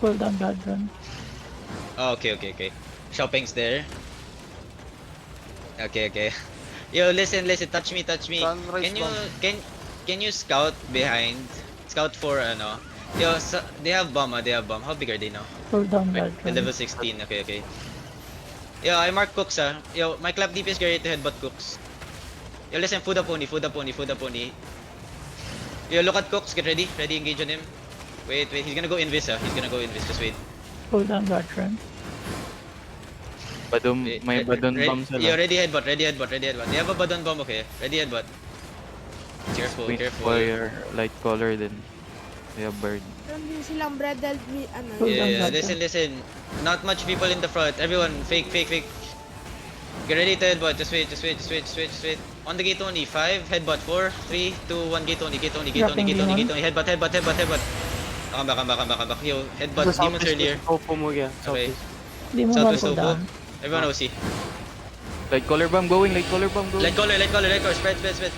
Cooldown Guardian. Oh, okay. Shopping's there. Okay. Yo, listen, touch me. Sunrise Can you bomb. can you scout behind? Scout for ano? Yo, they have bomb. How big are they now? Cooldown Wait, Guardian. level 16. Okay. Yo, I mark Cooks Yo, my clap DPS ready to headbutt Cooks. Yo, listen, food the pony. Yo, look at Cooks, get ready. Engage on him. Wait, he's gonna go invis just wait. Cooldown Guardian. Badum, Wait, may badon bomb Yo, sila. ready headbutt. They have a badon bomb, okay? Ready headbutt. Careful. Fire, light color din. Kaya bird. Meron din silang bridal, ano, Yeah, listen. Not much people in the front. Everyone, fake. Get ready to headbutt. Just wait. On the gate only. 5, headbutt. 4, 3, 2, 1, gate only. Headbutt. Come back. Yo, headbutt. Demons earlier. Tofu mo yan. Okay. Hindi mo Southwest cooldown. Everyone OC. Light color bomb going. Light color. Spread.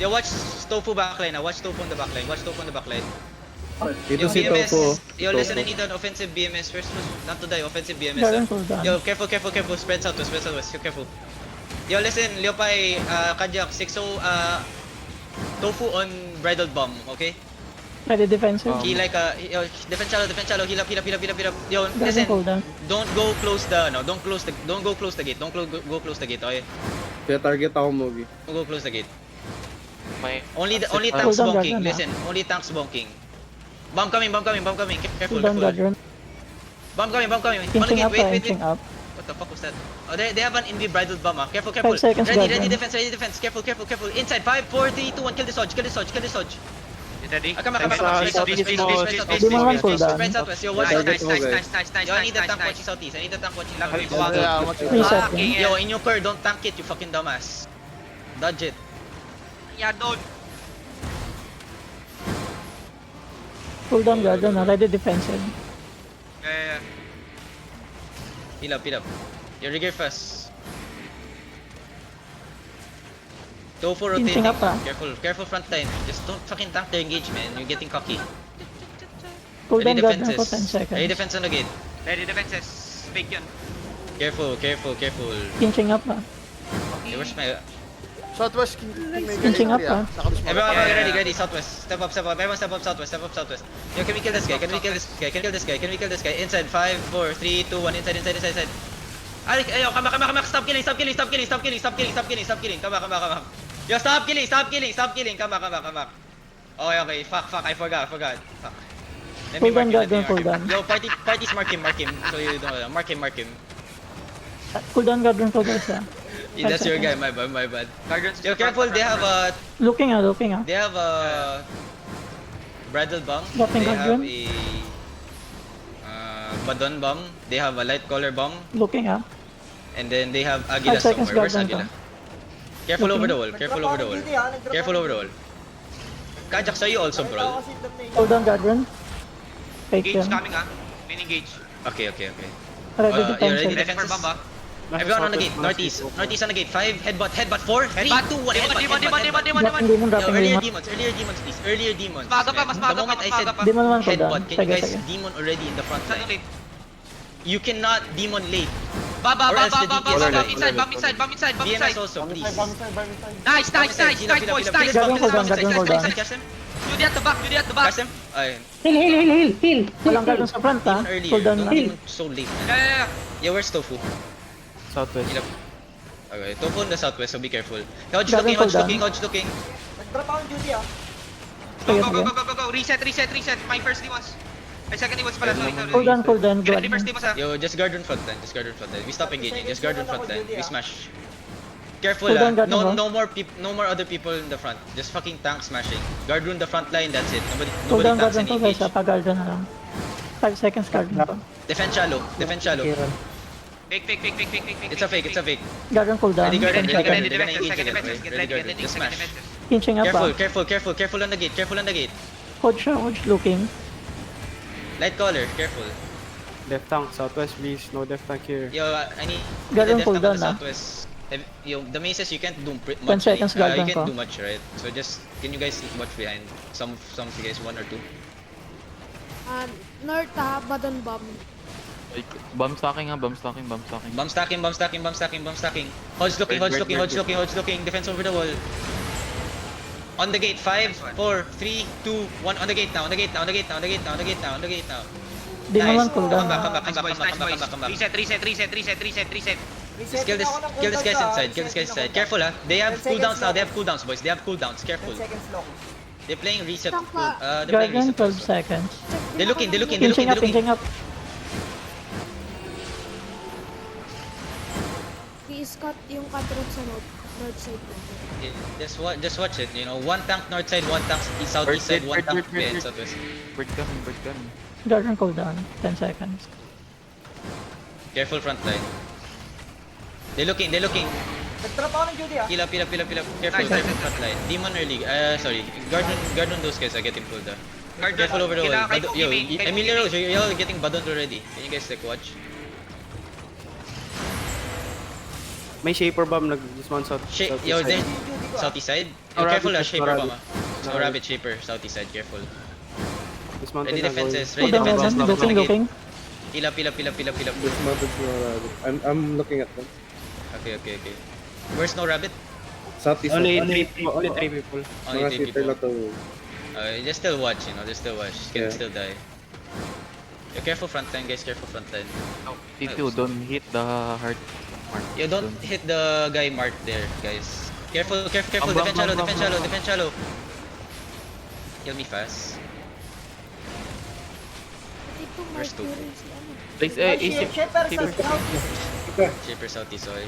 Yo, watch Tofu backline now. Watch Tofu on the backline. Dito Yo, si BMS. Tofu. Yo, listen, I need an offensive BMS. First, not to die. Offensive BMS. Guardian cooldown. Yo, careful. Spread southwest. Yo, careful. Yo, listen, Leopay, Kajak, 6-0, Tofu on bridal bomb, okay? Ready defensive. He like yo, defense shallow, heal up. Yo, Guardian listen, cooldown. don't go close the gate. Don't go close the gate, okay? Kaya target ako, Mogi. Don't go close the gate. May Only tanks Cooldown bonking. Guardian, Listen, only tanks bonking. Bomb coming. Careful. Cooldown Guardian. Bomb coming. On the Inching gate, up, wait. inching up. What the fuck was that? Oh, they have an invi bridal bomb. Careful. 5 seconds, Ready Guardian. defense. Careful. Inside. 5, 4, 3, 2, 1. Kill this Hodge. You ready? Come back. Please, Southwest. please. Di mo naman cooldown. Spread southwest. Yo, watch Nice, southeast. nice. Yo, I need the tank watching southeast. Yeah, watch it. 3 seconds. Yo, in your core, don't tank it, you fucking dumbass. Dodge it. Yeah, don't. Cooldown Guardian. Ready defensive. Yeah. Heal up. You regear fast. Tofu rotating. Pinching up, ah. Careful front line. Just don't fucking tank the engagement. You're getting cocky. Cooldown Ready Guardian for 10 defenses. Ready seconds. defense on the gate. Ready defenses. Fake yun. Careful. Pinching up ah. Hey, where's my... Southwest, Pinching up ah. Everyone, Yeah. ready, southwest. Step up. Everyone step up southwest. Yo, can we kill this guy? Can we kill this guy? Inside, 5, 4, 3, 2, 1. Inside. Ayo, come back. Stop killing. Come back. Yo, stop killing. Come back. Okay. Fuck. I forgot. Fuck. Let me Cooldown mark him. Guardian, cooldown. Yo, parties mark him. So you don't know. Mark him. Cooldown Guardian for guys ah. Yeah, that's your guy. My bad. Guardians. Yo, careful. They have a Looking ah. bridal bomb. Dropping They have Guardian. a badon bomb. They have a light collar bomb. Looking ah. And then they have Aguila 5 seconds somewhere. Where's Guardian Aguila? Careful over the wall. Kajak, are you also brawl? Cooldown Guardian. Fake Gauge yan. coming Mini gauge. Okay. Ready You're ready? defensive. Ready for bomb Everyone on the gate. Northeast on the gate. 5, headbutt. 4, 3, 2, 1, Demon. Dropping demon. Earlier demons, please. Earlier demons. Mas maga pa, The moment I said Di mo naman cooldown. headbutt, can you guys Sige. demon already in the front Saan line? ulit? You cannot demon late. Baba. Or else the Bomb DPS inside. BMS also, please. Nice, boys. Nice. Guardian cooldown. Catch them. Judy at the back. Catch them. Ayun. Heal. Walang Guardian sa front ah. Demon earlier. Cooldown Don't na. demon so late. Yeah. Yeah, where's Tofu? southwest. Heal up. Okay, Tofu on the southwest, so be careful. Hodge Guardian looking. cooldown. Go. Reset. My first demons. My second demons pala. Sorry. Cooldown. Ready first Guardian. demons Yo, just guard on front line. We stop engaging. Just guard on front line. We smash. Careful Cooldown guard no mo. more other people in the front. Just fucking tank smashing. Guard run the front line, that's it. Nobody Cooldown tanks Guardian any to guys ah. engage. Pag-Guardian na lang. 5 seconds Guardian pa. Defend shallow. Fake. It's a fake. Guardian cooldown. Ready, guard, 10 ready, seconds. guard. They're gonna engage again, right? Ready, guard. Just smash. Pinching up ah. Careful on the gate. Hodge looking. Light collar, careful. Left tank, southwest please, no left tank here. Yo, I need Guardian the def tank on cooldown the na. southwest. Yo, the maces you can't do much. 10 seconds you guardian can't ko. do much, right? So just can you guys watch behind? Some of you guys, 1 or 2. North ha, Badon Bomb. Like, bomb stacking nga, bomb stacking, bomb stacking. Bomb stacking, bomb stacking, bomb stacking, bomb stacking. Hodge looking, Hodge looking, Hodge looking, Hodge looking. Defense over the wall. On the gate, 5, 4, 3, 2, 1. On the gate now, on the gate now, on the gate now, on the gate now, on the gate now, on the gate now. Demon Nice. 1 cooldown. Come back, come back, Nice come back, boys, come back, nice come back, boys. come back, come back. Reset, reset, reset, reset, reset, reset. Just kill this guys inside, kill this guys inside. Careful ah. They have cooldowns now, they have cooldowns boys, they have cooldowns, careful. They're playing reset, they're playing Guardian, reset. 12 also. seconds. They're looking, they're looking, Pinching up, they're looking. pinching up. I-scut yung Katrot sa north side. Yeah, just watch it, you know. One tank north side, one tank east south east side, one tank west southwest. Bird coming, bird coming. Guardian cooldown. 10 seconds. Careful front line. They're looking, they're looking. Nagtrap ako ng Judy ah. Heal up, heal up, heal up, heal up. Careful, Nice, careful nice, front line. Demon early, sorry. Guard on those guys are getting pulled ah. Guard Careful over the wall. Kailangan kay Bado- Cookie Yo, main, kay Emilia Cookie Rose, you're all getting badoned already. Can you guys like watch? May Shaper Bomb nag-dismount south. Yo, southeast there. side. Southeast side. Oh, Yo, careful ah, rabbit, Shaper rabbit. bomb ah. No rabbit, Shaper, southeast side, careful. Dismounted Ready na, defenses, going. ready Cooldown, defenses. cooldown. Defense on Looking, the gate. looking. Heal up, heal up, heal up, heal up, heal up. Dismounted na rabbit. I'm looking at them. Okay, okay, okay. Where's no rabbit? Southeast. Only 3 people. Only Mga 3 sitter people. na to. Just still watch, you know, just still watch. Can Yeah. still die. Yo, careful front line, guys, careful front line. T2, don't hit the heart mark. Yo, don't hit the guy marked there, guys. Careful, careful, careful. Bam, bam, Defend shallow, bam, defend bam, shallow, bam. defend shallow. Kill me fast. Ito Where's two? Mercury si ano. Place, AC. Shaper sa Shaper. south. Shaper southeast, oy.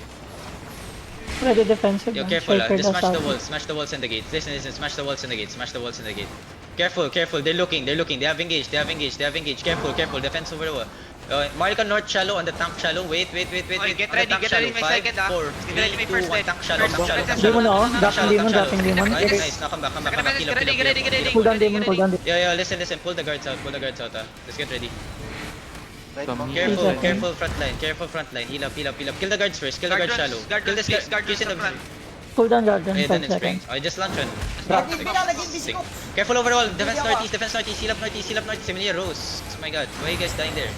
Ready defensive. Yo, lang. careful, Shaper just daw smash the south. walls, smash the walls and the gates. Listen, listen, smash the walls and the gates, smash the walls and the gate. Careful, careful. They're looking, they're looking. They have engaged, they have engaged, they have engaged. Careful, careful. Defense over the wall. Marika north shallow on the tank shallow. Wait, wait, wait, wait, Okay, wait. get On the ready, tank get ready, shallow. may 5, second, ah. 4, Get ready, 3, may 2, first 1. dead. Tank shallow, tank shallow, tank shallow. Demon ako. Tank Dropping shallow, demon, tank shallow. dropping demon. Nice, Yes. nice. Now come back, come back, come back. Heal up, Get heal up, ready, heal up, get heal ready, up. Cooldown demon, cooldown demon. Yeah, listen, listen. Pull the guards out, pull the guards out. Let's get ready. Some Careful, Seconds. careful front line, careful front line. Heal up, heal up, heal up. Kill the guards first, kill the guards shallow. Kill this guard, guard kill in the front. Cooldown guardian. Okay, then 5 it's spring. seconds. I just launch one. Naging bina, naging Six. bisikok. Careful over the wall. Defense northeast, defense northeast. Heal up northeast, heal up northeast. Emilia Rose. Oh my god, why are you guys dying there?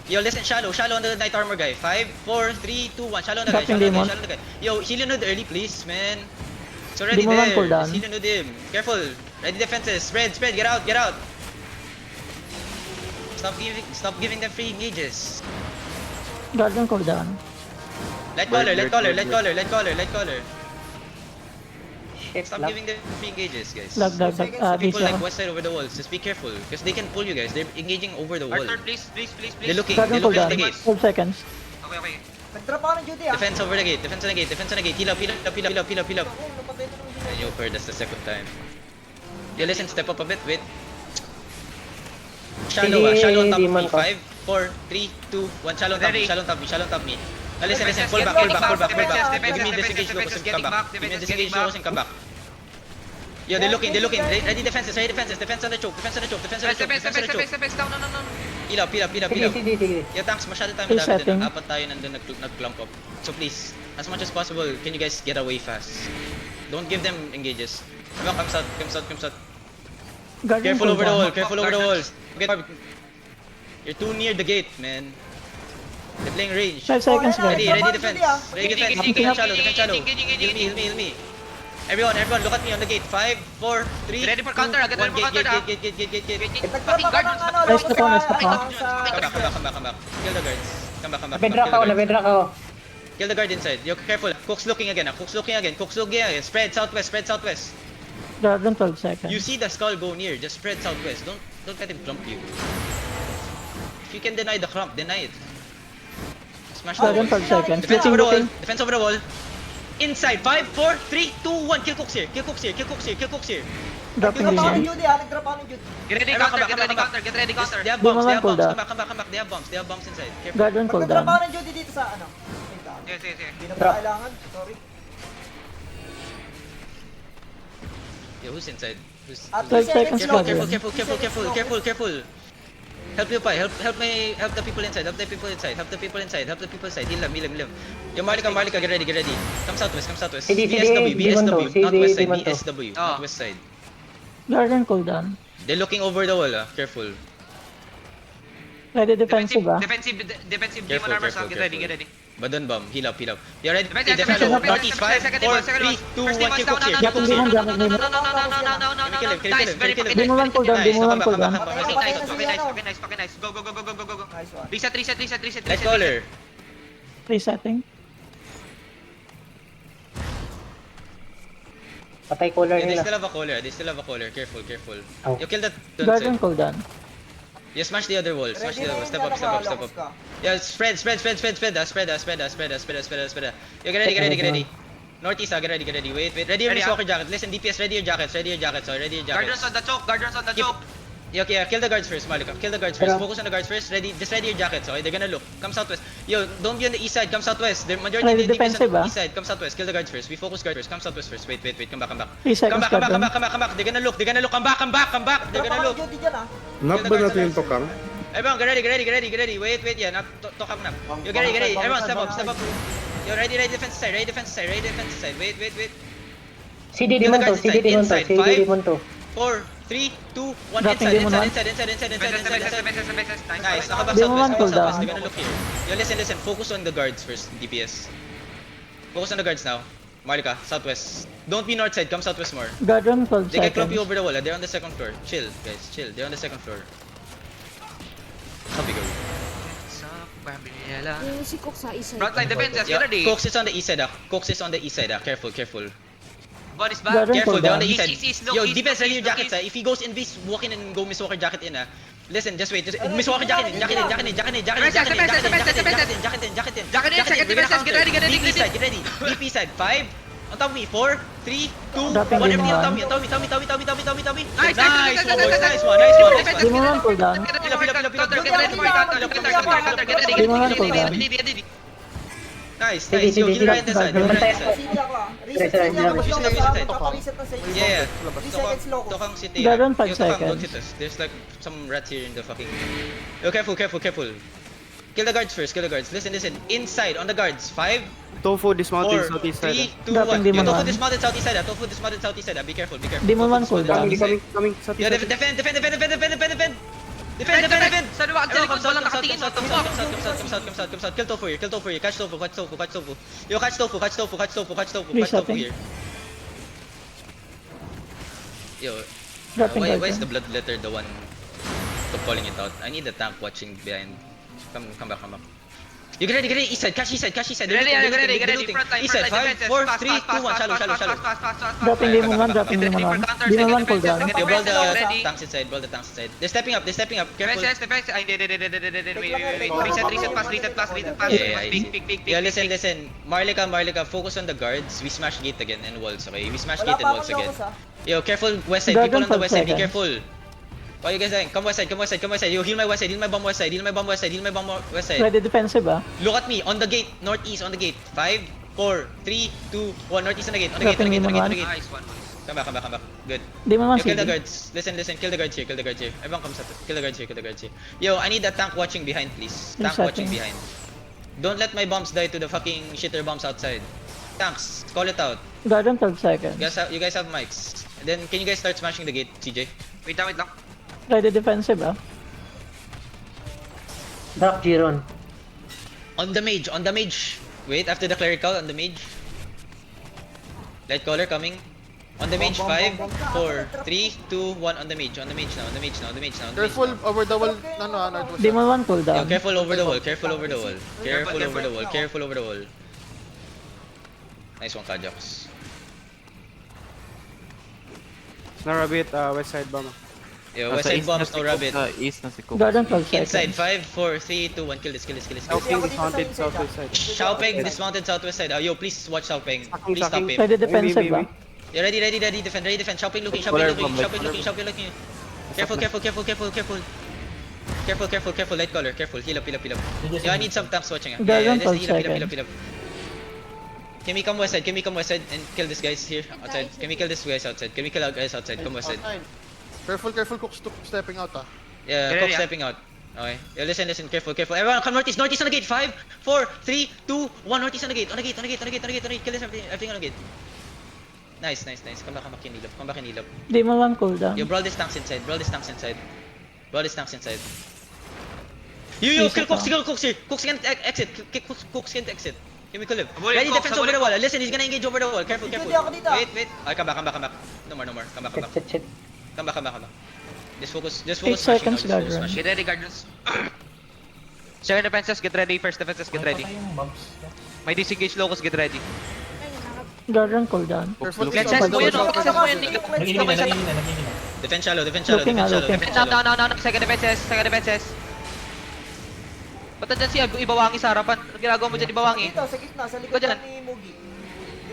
Yo, listen, shallow on the knight armor guy. 5, 4, 3, 2, 1. Shallow on the guy, Dropping shallow on the demon. guy, shallow on the guy. Yo, heal your node early, please, man. It's already Demon one there. cooldown. Just heal your node him. Careful. Ready defenses. Spread, spread. Get out, get out. Stop giving them free engages. Guardian cooldown. Light caller, light Bird, caller, bird, light bird. caller, light caller, light caller. Shit, Stop lag. giving them free engages, guys. Lag. People DC like ako. west side over the walls, just be careful, because they can pull you guys. They're engaging over the wall. Arthur, please, please, please, please. They're looking Guardian at the cooldown. gate. 12 seconds. Okay, okay. Nagtrap ako ng Judy ah. Defense over the gate, defense on the gate, defense on the gate. Heal up, heal up, heal up, heal up, heal up, heal up. Ako, napatay na ng Judy. And you heard that's the second time. Yeah, listen, step up a bit, wait. Shallow, shallow on top of me. 5, 4, 3, 2, 1. Shallow on top me, Ready. shallow on top me, shallow on top me. Now listen, listen, pull back, Getting pull back, pull back, pull defenses, back. defenses, Give me defenses, disengage locus defenses, and come getting back. back, Give me defenses, disengage getting locus and come back. Yeah, they're looking, ready defenses, defense on the choke, defense on the choke, defense on the choke, defense on the choke. Best, down, no. Heal up, heal up, heal up, heal up. Yeah, tanks, masyado tayo Hey, madami setting. dun. Apat tayo nandun nag-clump up. So please, as much as possible, can you guys get away fast? Don't give them engages. Come out, come out. Guardian Careful over the wall, cooldown. careful over the walls. You're too near the gate, man. They're playing range. 5 seconds, Oh, Ready, guardian. ready defense. Ready defense. Defend shallow, defend shallow. Heal me. Everyone, look at me on the gate. 5, 4, 3, Get ready for counter, get ready for counter, Gate. Nagtrap ako ng ano, Nice na to, nice na to. Come back. Kill the guards. Come back. Bedrock ako, bedrock ako. Kill the guard inside. You're careful. Cook's looking again. Cook's looking again. Spread southwest. Guardian 12 seconds. You see the skull go near. Just spread southwest. Don't let him clump you. If you can deny the clump, deny it. Smash the Guardian wall. 12 seconds. Defense over the wall. Looking. Defense over the wall. Inside. 5, 4, 3, 2, 1. Kill Cooks here. Dropping Nagtrap ako ng demon. Judy ah, nagtrap ako ng Judy. Get ready, Come counter, back. get ready, counter. They have bombs. Demon one cooldown. Come back. They have bombs inside. Careful. Guardian Nagtrap cooldown. ako ng Judy dito sa ano. Wait lang. Yes. Hindi na ba kailangan? Sorry. Yo, who's inside? Who's 12 seconds, Careful, Guardian. careful. Help you pa. Help the people inside. Help the people inside. Heal them. Yo, Marlika, get ready. Come southwest. BSW, not west side. BSW, not west side. Oh. West side. Guardian cooldown. They're looking over the wall, careful. Ready defensive ah. Defensive demon Careful, armor careful, sound. Get ready, careful. get ready. Badon bomb, heal up. You're ready? Defense, Defend defense, up. defense, Northeast, 5, defense, second 4, demon, second 3, demon. 2, First 1, demon, kill down, Cooks here. down, Yapon down, demon, down, damage down, demon. down, down, down, down, down, down, Kill him, down. kill him, Nice, kill him, very kill him. fucking Demon one cooldown, nice. demon one Come back, cooldown. come back, come back. Okay, nice, Patay na okay, si nice, ano. okay, nice, okay, nice. Go, go, go, go, go, go, go, go. Nice one. Reset, reset, reset, reset, Light reset. caller. Resetting. Patay caller Yeah, they nila. still have a caller. They still have a caller. Careful, careful. Oh. You kill that. Guardian Don't cooldown. You smash the other wall. Smash the other wall. Step up, step up, step up. Yeah, spread. You get ready, get ready, get ready. Northeast, get ready, get ready. Wait. Ready your Ready, Mist Walker jacket. Listen, DPS, ready your jackets. Sorry, ready your Guardians jackets. on the choke, guardians on the choke. Yeah, kill the guards first, Malika. Kill the guards first. Focus on the guards first. Just ready your jackets, okay? They're gonna look. Come southwest. Yo, don't be on the east side. Come southwest. The majority Ready of the DPS defensive, on the ah. east side. Come southwest. Kill the guards first. We focus guards first. Come southwest first. Wait. Come back. 3 seconds Come back. guardian. They're gonna look. Come back. They're gonna look. Duty dyan ah. Knock ba natin yung Tokang? Everyone, get ready. Wait, yeah. Tokang na. You get ready. Everyone, step up. Yo, ready, defense side. Wait. CD Demon Demon to, to, CD CD Demon Demon to, to, CD CD Demon Demon to. 4, 3, 2, 1, Dropping demon one. inside. Nice, nakabak Demon one southwest. cooldown. They're gonna look here. Yo, listen. Focus on the guards first, DPS. Focus on the guards now. Marika, southwest. Don't be north side, come southwest more. Guardian 12 They can clump you seconds. over the wall. They're on the second floor. Chill, guys. Chill. They're on the second floor. Copy, go. Yung si Cook sa isa. Frontline defenses, get Yeah, ready. Cox is on the east side. Careful. Body is back. Guardian Careful, they're on the cooldown. east side. East, look, Yo, east, defense, look, ready your east, jackets, look, If he goes in this, walk in and go Miss Walker jacket in, Listen, just wait. Miss Walker jacket in. Jacket in. Jacket in, second defenses, get ready. DP side, get ready. DP side, 5. On top of me, 4, 3, 2, 1. Dropping Everything demon on one. top of me. Nice, Nice one. Demon one cooldown. Nice. Sige, Yo, sige, kill right sige. side. Bantay Right side. CD ako ah. Reset Reset lang ako. Reset Reset lang. lang. Papareset na sa inyo. Yeah. 3 seconds locus. Tokang City. Ganon, 5 Yo, Tokang, don't seconds. hit us. There's like some rats here in the fucking... Yo, careful. Kill the guards first. Listen. Inside, on the guards. 5, Tofu dismounted 4, southeast 3, side. 2, 1. Dropping Yo, demon Tofu one. dismounted southeast side. Be careful. Demon one Tofu cooldown. dismounted Coming southeast southeast side. side. Defend. Defend. Sa luwa, Everyone, come walang south. nakatingin. Kill Tofu here. Catch Tofu. Yo, catch Tofu Resetting. here. Yo, Dropping why is guardian. the bloodletter the one calling it out? I need the tank watching behind. Come back. You get ready. East side. Catch east side. Get ready. Looting. Frontline, East side. 5, 4, 3, 2, 1. Shallow. Dropping demon one. Demon one cooldown. Yo, ball the Ready. tanks inside. They're stepping up. Careful. Defense. Ay, hindi. Wait. Reset pass. Yeah. Big. Yeah, listen. Marlika, focus on the guards. We smash gate again and walls, okay? We smash Wala gate and pa walls akong again. locus ah. Yo, careful west side. Guardian People on the 5 west side, be seconds. careful. What are you guys doing? Come west side. Yo, heal my west side. West side. Ready defensive ah. Look at me, on the gate, northeast, on the gate. 5, 4, 3, 2, 1, northeast on the gate. Dropping demon one. Nice one. Come back. Good. Demon one Yo, kill the CD. guards. Listen, kill the guards here. Everyone comes up. Kill the guards here. Yo, I need a tank watching behind, please. Tank Resetting. watching behind. Don't let my bombs die to the fucking shitter bombs outside. Tanks, call it out. Guardian 12 seconds. You guys have mics. Then can you guys start smashing the gate, CJ? Wait lang. Ready defensive ah. Drop Giron. On the mage. Wait, after the clerical, on the mage. Light caller coming. On the mage, 5, 4, 3, 2, 1, on the mage now. Careful over the wall. Northwest. Demon one Yo, cooldown. careful over the wall. Nice one, Kajax. Snarabit, west side bomb. Yo, west side bombs, no rabbit. Sa east na si Cook. Guardian 12 Inside, seconds. 5, 4, 3, 2, 1, kill this. Xiaoping dismounted southwest side. Xiaopeng dismounted southwest side. Yo, please watch Xiaopeng. Please stop him. Ready defensive Maybe. ah. Yeah, ready, defend. Xiaopeng looking. Careful, light caller, careful. Heal up. Yo, I need some tanks watching. Guardian Just 12 heal up. Can we come west side and kill these guys here outside? Can we kill these guys outside? Can we kill our guys outside? Come west side. Careful, Cook's stepping out ah. Yeah, Get Cook ready, stepping out. Okay. Yeah, listen, careful. Everyone come northeast on the gate. 5, 4, 3, 2, 1, northeast on the gate. Kill this everything on the gate. Nice. Come back, kinilap. Demon 1 cooldown. Yo, brawl this tanks inside. Yo, kill Cooks here. Cooks can't exit. Cooks can't exit. Can we kill him? Habulin Ready Cooks, defense over the habulin wall. Listen, he's gonna engage over the wall. Careful. Dito, di ako dito. Wait. Come back. No more. Come back. Shit. Come back. Just focus 8 smashing seconds, now, guard run. Get ready, Guardians. Second defenses, get ready. First defenses, get ready. May disengage locus, get ready. Guardian cooldown. Careful. Access mo yun, access mo yun. Defense shallow. Looking. No. Second defenses. Ba't nandyan siya? Ibawangi sa harapan. Anong ginagawa mo dyan, Ibawangi? Dito, sa gitna, sa Ikaw likod dyan. ni Mugi.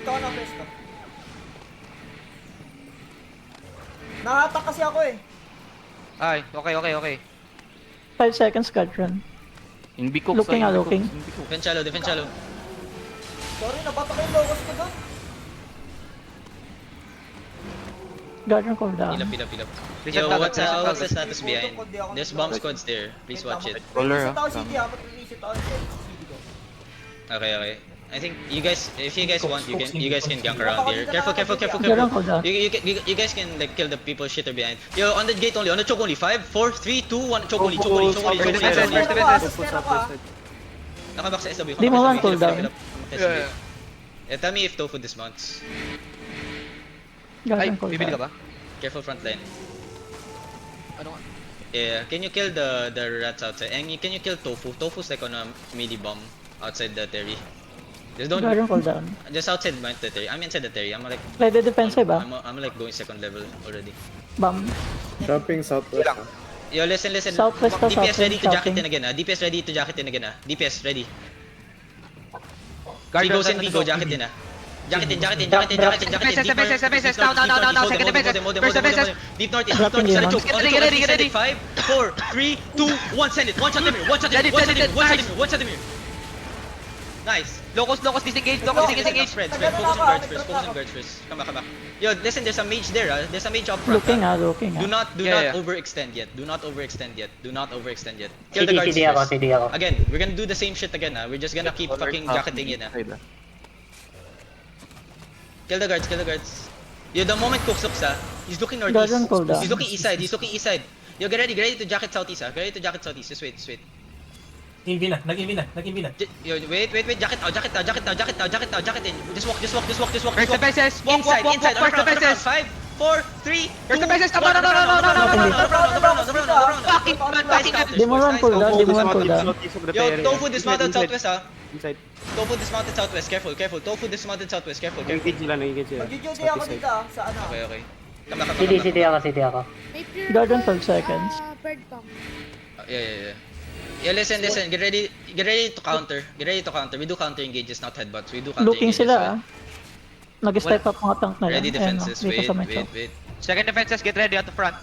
Dito ako na pwesto. Nahatak kasi ako eh. Ay, okay. 5 seconds guardian. Inbi Cooks. Looking. Defense shallow. Sorry, nabatak yung locus ko doon. Guardian cooldown. Pilap. Reset Yo, agad, what's reset the agad. status behind? There's bomb squads there. Please watch it. Color, Reset ako ah. CD ah, mag-reset ako sa CD ko. Okay. I think you guys, if you guys want, you guys can gank around here. Careful. Guardian cooldown. You guys can like kill the people shitter behind. Yo, on the gate only, on the choke only. 5, 4, 3, 2, 1. Choke only. First defense. Nakaback sa SW. Di mo one cooldown. Yeah, tell me if Tofu dismounts. Ay, Guardian bibili ka cooldown. ba? Careful front line. Ano nga? Yeah, can you kill the rats outside? And can you kill Tofu? Tofu's like on a midi bomb outside the Terry. Just don't. Guardian cooldown. Just outside the Terry. I'm inside the Terry. I'm like. Ready defensive ah. I'm like going second level already. Bomb. Jumping southwest. Yo, listen. Southwest to DPS ready to southwest, jacket southing. in again. DPS ready to jacket in again. DPS ready. Guard Goes in, down, go, jacket in. Jacket in. Defenses, now, second defense. First defense. Deep north, Dropping demon. Get ready. 5, 4, 3, 2, 1, send it. One shot him here. Nice. Locus, disengage. Focus on guards first. Come back. Yo, listen, there's a mage there. There's a mage up front. Looking. Do not Yeah. overextend yet. Do not overextend yet. Kill the guards CD ako, first. CD ako. Again, we're gonna do the same shit again. We're just gonna keep fucking jacketing it. Kill the guards. Yo, the moment Cooks looks, he's looking northeast. Guardian cooldown. He's looking east side. Yo, get ready to jacket southeast. Just wait. Nag-invi na. Yo, wait. Jacket now. Jacket in. Just walk. First defenses. Inside. First defenses. 5, 4, 3, First 2, defenses. No. Fucking man. Demon 1 cooldown. Yo, Tofu dismounted southwest, Inside. Tofu dismounted southwest. Careful. Tofu dismounted southwest. Careful. Engage sila. Mag-duty ako dito ah, sa ano. Okay. Come back. CD ako. May pure Guardian gold, 12 seconds. bird pump. Yeah. Yeah, listen. Get ready to counter. We do counter engages, not headbutts. We do counter Looking engages. sila ah. Nag-step up mga tank na lang. Ready Ayan, defenses. dito sa may top. Wait. Second defenses, get ready at the front.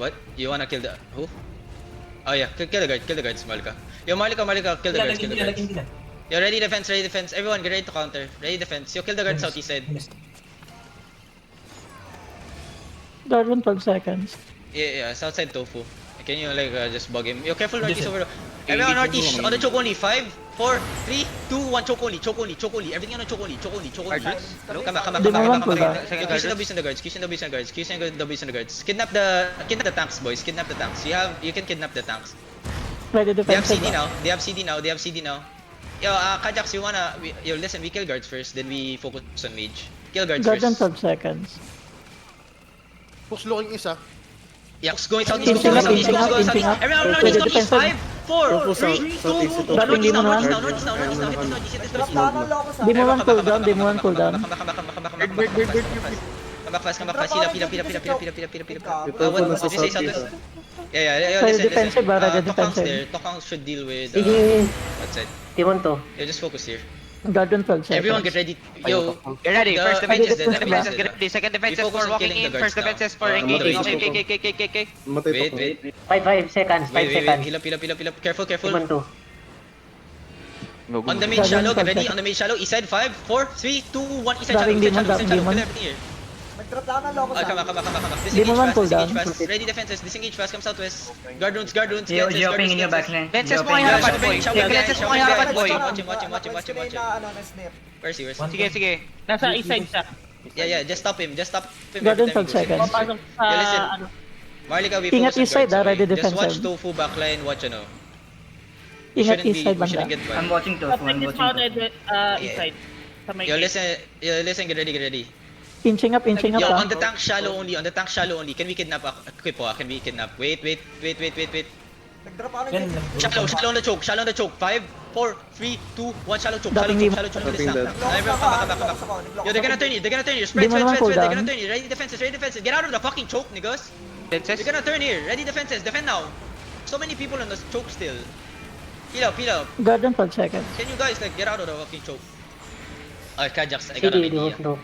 What? You wanna kill the who? Oh yeah, kill the guards, Malika. Yo, Malika, kill the guards. Yo, ready defense. Everyone, get ready to counter. Ready defense. Yo, kill the guards southeast side. Guardian 12 seconds. Yeah, south side Tofu. Can you like just bug him? Yo, careful northeast over. Everyone northeast on the choke only. 5, 4, 3, 2, 1. Choke only. Everything on the choke only. Come back. Demon 1 cooldown. Christian W's on the guards. Kidnap the tanks, boys. You can kidnap the tanks. Ready They have defensive CD ah. now. They have CD now. Yo, Kajax, listen, we kill guards first, then we focus on mage. Kill guards Guardian first. 12 seconds. Cooks looking isa. Yeah, going south. Inching up. Everyone, Ready northeast. defensive. 5, 4, 3, 2, Dropping demon 1. Drop na ako ng locus ah. Demon 1 cooldown. Come back fast. What did you say, Southwest? Yeah, Ready listen. defensive ah, ready Tokang's defensive. there. Tokang should deal with Sige, outside. Timon to. Yeah, just focus here. Guardian 12 seconds. Everyone get ready. Yo, Get ready. First defenses, Ready defenses, get ready. Second defenses We focus for on walking killing in. the First guards defenses now. for engaging. Wait. Okay. Matay Wait. 5 seconds. Heal up. Careful. Timon to. On the main shallow, get ready. On the main shallow, east side. 5, 4, 3, 2, 1. East side Dropping shallow. demon. Kill everything here. Mag-drop na ako ng locus ah. Come back. Demon 1 cooldown. Ready defenses. Disengage fast. Come southwest. Guard runes. Jumping in your backline. Lenses mo kayo harapan, boy. Lenses mo kayo harapan, boy. Watch him. Na ano, na snare. Where's he? Sige. Nasa east side siya. Yeah, just stop him every Garden time he 12 goes in. seconds. Papasok sa, Yeah, listen. ano, Marlika, we Ingat focus on east side, guards, ready okay? Just watch defensive. Tofu backline, watch ano. We Ingat shouldn't east side we shouldn't banda. get I'm one. watching Tofu. I'm watching dismounted, Tofu. east side. Sa may Yo, gate. listen, get ready. Inching up Yo, ah. on the tank shallow only, can we kidnap can we kidnap? Wait. Nag-drop ako ng Yan, Genji. Shallow on the choke. 5, 4, 3, 2, 1, shallow choke. Dating di- Shallow choke. Dating dead. Everyone come back. Yo, they're gonna turn you. Spread. Di mo naman They're cooldown. gonna turn you. Ready defenses. Get out of the fucking choke, niggas. Princess. They're gonna turn here. Ready defenses. Defend now. So many people on the choke still. Heal up. Garden 12 seconds. Can you guys like get out of the fucking choke? Kajax, I got an City, do idea. slow.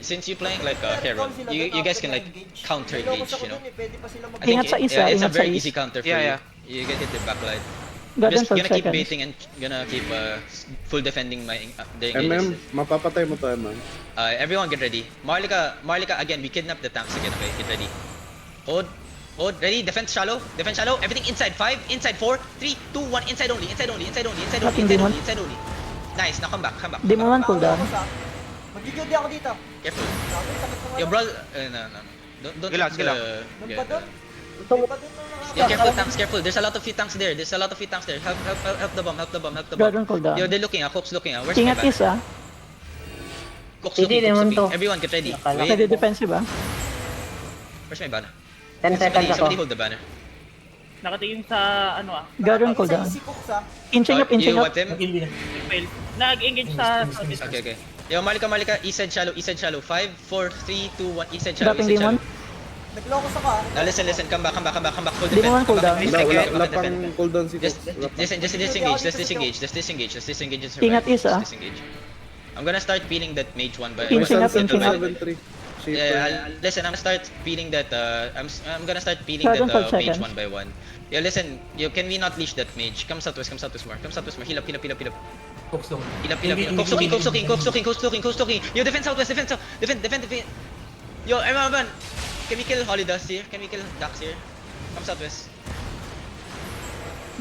Since you playing like Herald, you guys can like counter engage, you know. Pwede pa sila mag- I think Ingat sa isa, it's a ingat sa very east. easy counter for Yeah, you. You get hit the backline. Garden Just 12 gonna keep seconds. baiting and gonna keep full defending my their engages. Mapapatay mo to, MM. Everyone get ready. Marlika, again, we kidnap the tanks again, okay? Get ready. Hold, ready, defense shallow, everything inside, 5, inside 4, 3, 2, 1, inside only. Nice, now come back. Di mo man cooldown. Magigildi ako dito. Careful. Sabi, sakit ng Yo, ano. bro, no. Don't Relax. yeah, Doon pa doon? yeah. Doon pa doon nung nakaka- Yeah, careful. There's a lot of few tanks there. Help the bomb. Garden cooldown. Yo, they're looking. Coke's looking. Where's my Ingat back? east ah. Coke's Hindi looking. naman to. Everyone get ready. Akala Ready Wait, defensive ah. where's my banner? 10 seconds ako. Somebody hold the banner. Nakatingin sa, ano Garden Isa cooldown. si Cooks, ah. Inching up. You what him? Nag-invi na. fail. Nag-engage sa southeast. Okay. Yo, Malika, east side shallow. 5, 4, 3, 2, 1, east side shallow. Dating demon. Naglokos ako, ah. Now listen, come back. Full Di mo man cooldown. Wala pang cooldown si Just Cox. Wala pa. disengage. Ingat is, ah. I'm gonna start peeling that mage one by Pinching up, one. pinching up. 7-3. Yeah, listen, I'm gonna start peeling that. I'm gonna start peeling Garden that 12 mage seconds. one by one. Yeah, listen, can we not leash that mage? Come southwest more. Heal up. Focus lang. Coke's looking. Yo, defend southwest. Defend. Yo, everyone, can we kill Holidas here? Can we kill Dax here? Come southwest.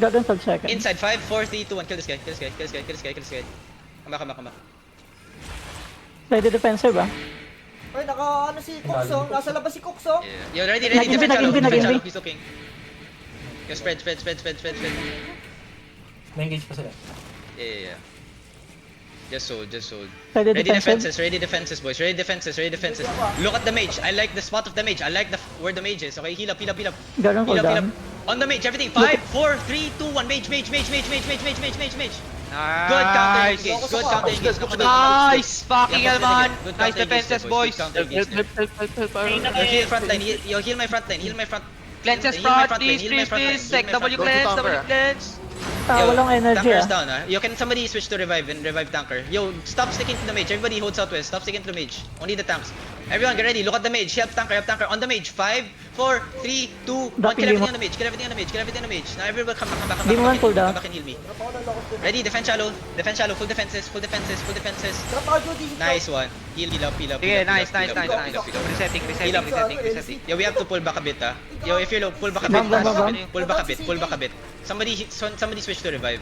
Garden 12 seconds. Inside 5, 4, 3, 2, 1. Kill this guy. Come back. Ready defensive ah. Uy, naka ano si Cooks, oh. Nasa labas si Cooks, oh. Yeah. Yo, ready. Nag-invi. Defend shallow. He's looking. Yo, spread. Na-engage pa sila. Yeah. Just hold. Ready Ready defensive. defenses, boys. Ready defenses. Look at the mage. I like the spot of the mage. I like where the mage is. Okay, heal up. Garden cooldown. On the mage, everything. 5, 4, 3, 2, 1. Mage. Good counter engage. Nice! Fucking hell, man! Nice defenses, boys! Yo, heal front line. Heal my front line. Cleanses Heal my front, please. Heal my front line. Sec, W cleanse. Walang energy Tanker's ah. down, Yo, can somebody switch to revive and revive tanker? Yo, stop sticking to the mage. Everybody hold southwest. Stop sticking to the mage. Only the tanks. Everyone, get ready. Look at the mage. Help tanker. On the mage. 5, 4, 3, 2, 1. Kill everything on the mage. Now everybody come back. Di mo man cooldown. Come back and heal me. Drop ako ng Locos dun. Ready, defend shallow. Full defenses. Drop ako dun, DC. Nice one. Heal up. Okay, nice. Resetting. Yo, we have to pull back a bit, Yo, if you're low, pull back a bit. Bam. Pull back a bit. Somebody switch to revive.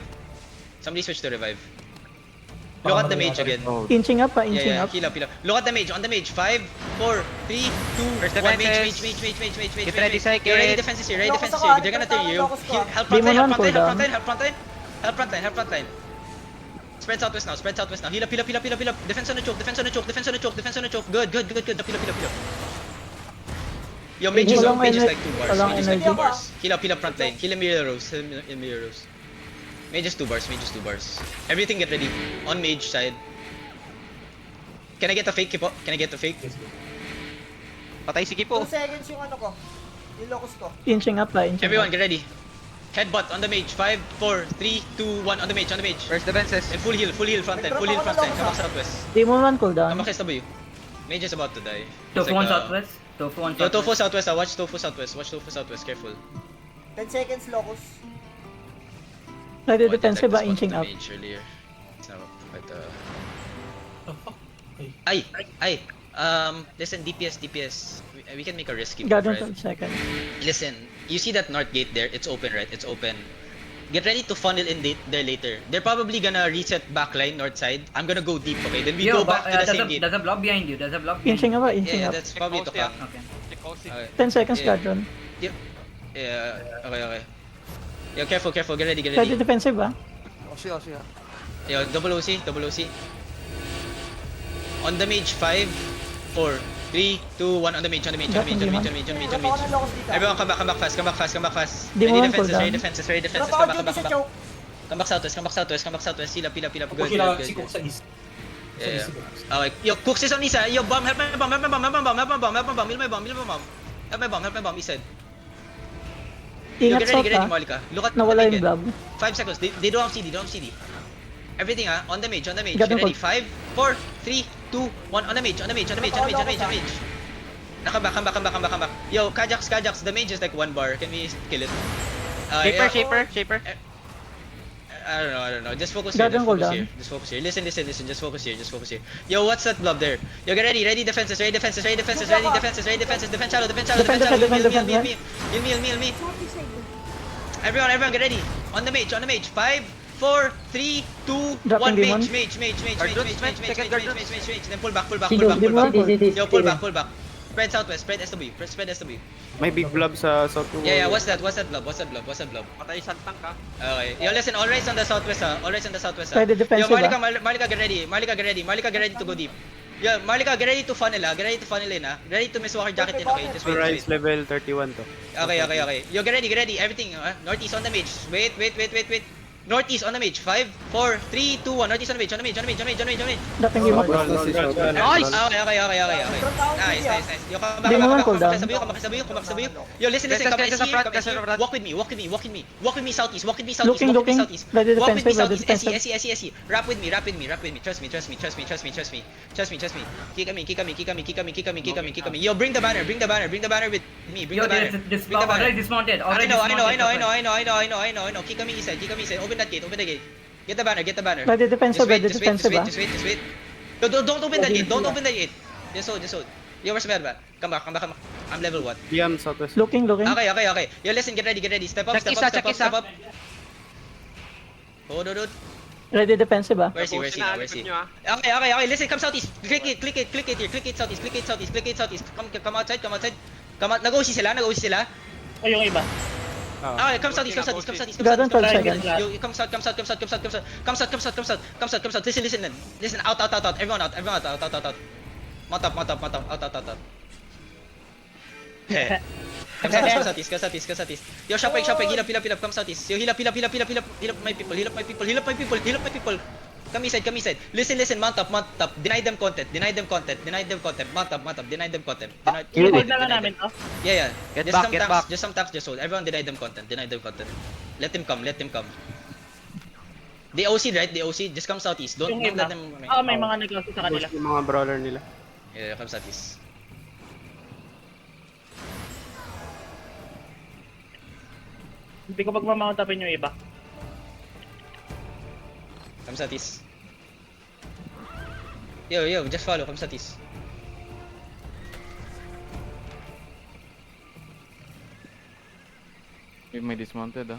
Look at the mage again. Inching up ah. Yeah, heal up. Look at the mage. On the mage. 5, 4, 3, 2, First 1. defenses. Mage. Get ready, psychic. You're ready defenses here. Locos ako, ah. They're gonna turn you. Locos ko, ah. Help Di mo naman Help front line. Spread southwest now. Heal up. Defense on the choke. Good. Up. Yo, mage is Walang like 2 bars. walang Mage is like energy. 2 bars. Heal up front line. Heal Emilio Rose. Mage is 2 bars. Everything get ready. On mage side. Can I get a fake, Kipo? Patay si Kipo. 2 seconds yung ano ko. Yung Locos ko. Inching up ah. Everyone get ready. Headbutt on the mage. 5, 4, 3, 2, 1 on the mage. First defenses. And full heal front line. Come back southwest. Di mo man cooldown. Come back SW. Mage is about to die. Tofu on southwest. Yo, Tofu southwest. Watch Tofu southwest. Careful. 10 seconds, Locos. Ready Oh, I defensive ah. detected Inching spot up. on the mage earlier. It's not but Oh, fuck. Okay. Ay. Listen, DPS. We can make a risky move, Garden right? 12 seconds. Listen, you see that north gate there? It's open, right? get ready to funnel in there later. They're probably gonna reset backline north side. I'm gonna go deep, okay? Then we go back to the same gate. There's a blob behind you. There's a blob behind Inching you. up, Yeah, inching yeah, up. that's probably to ka. Okay. Okay. 10 seconds, Yeah. Gadron. Yeah, okay. Yo, careful, get ready, Ready defensive, ah. Yo, double OC. On the mage, 5, 4, 3, 2, 1, on the mage. Wala pa ako ng locos dito. Everyone come back fast. Di mo Ready lang cooldown. defenses, Wala pa ako duty sa choke. Come back southwest. Heal up. Push sila si Cook sa east. Yeah. Okay. Yo, Cooks is on Isa. Yo, bomb, help my bomb. Heal my bomb, Isa. Yo, Ingat get south, ready, ah. Malika. Look at Nawala the yung target. blob. 5 seconds. They don't have CD. Everything on the mage. Ganun Get ready. ko. 5, 4, 3, 2, 1 on the mage. Come back. Yo, Kajax. The mage is like 1 bar. Can we kill it? Shaper. I don't know. Just focus Ganun ko here. Just focus here. Listen. Just focus here. Yo, what's that blob there? Yo, get ready. Ready defenses. Defense shallow. Defend. Heal me. Southeast side. Everyone, get ready. On the mage. 5, 4, 3, 2, 1. Dropping demon. Mage. Then pull back. Di mo lang cool. Yo, pull back. Spread southwest. Spread SW. May big blob sa south. Yeah. What's that blob? Patay santang ka. Okay. Yo, listen. All right on the southwest. Ready defensive, Yo, Malika, get ready. Malika, get ready to go deep. Yo, Malika, get ready to funnel, Get ready to funnel in, Ready to Miss Walker jacket in, okay? Just wait. Rise level 31 to. Okay. Yo, get ready. Everything, northeast on the mage. Wait. Northeast on the mage. 5, 4, 3, 2, 1. Northeast on the mage. Dropping demon. Nice! Okay. Nice. Yo, come Di mo lang back. cooldown. Come back. Yo, listen. Come here. Walk with me southeast. Looking. Ready Walk with me defensive. southeast. SE. Wrap with me. Trust me. Kick me. Yo, bring the banner with me. Bring the banner. This blob already dismounted. I know. Kick me inside. Open that gate. Get the banner. Ready defensive, Just wait. No, don't open that gate. Just hold. Yo, where's Merva? Come back. I'm level 1. PM southwest. Looking. Okay. Yo, listen, get ready. Step up. Oh, dude. Ready defensive, ah. Where's he? Okay. Listen, come southeast. Click it here. Click it southeast. Come outside. Come out. Nag-OC sila. O yung iba. Okay, come southeast. Gadron 12 seconds. Yo, come south. Listen, out. Everyone out. Mount up. Out. Come southeast. Yo, shopwake. Heal up. Come southeast. Yo, heal up my people. Come inside. Listen. Mount up. Deny them content. Mount up. Deny them content. Hold na lang namin to. Yeah. Get back. Just some taps, just hold. Everyone deny them content. Let them come. The OC, right? The OC, just come southeast. Don't Yung let iba. them. May mga nag-loss sa kanila. Push yung mga brawler nila. Yeah, come southeast. Hindi ko pagmamount upin yung iba. Come southeast. Yo, just follow. Come southeast. May dismounted, ah.